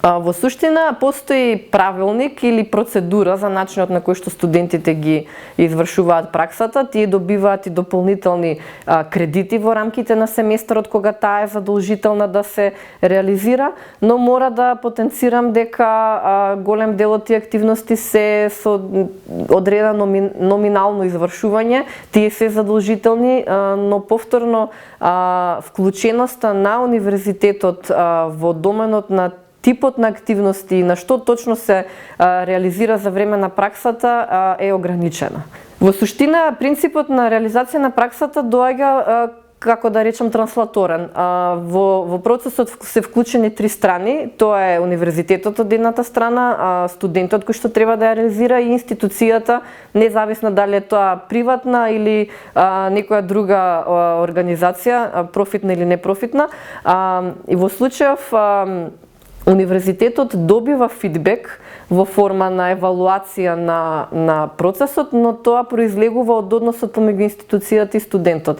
Во суштина постои правилник или процедура за начинот на кој што студентите ги извршуваат праксата. Тие добиваат и дополнителни кредити во рамките на семестарот кога таа е задолжителна да се реализира, но мора да потенцирам дека голем дел од тие активности се со одредено номинално извршување. Тие се задолжителни, но повторно вклученоста на универзитетот во доменот на типот на активности и на што точно се реализира за време на праксата е ограничена. Во суштина, принципот на реализација на праксата доаѓа како да речем транслаторен. Во процесот се вклучени три страни, тоа е универзитетот од едната страна, студентот кој што треба да ја реализира и институцијата, независно дали е тоа приватна или некоја друга организација, профитна или непрофитна. И во случајов универзитетот добива фидбек во форма на евалуација на процесот, но тоа произлегува од односот помеѓу институцијата и студентот.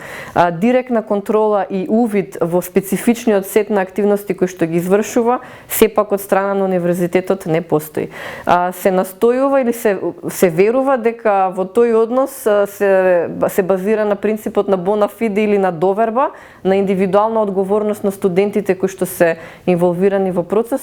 Директна контрола и увид во специфичниот сет на активности кои што ги извршува, сепак од страна на универзитетот не постои. Се настојува или се верува дека во тој однос се базира на принципот на bona fide или на доверба, на индивидуална одговорност на студентите кои што се инволвирани во процесот.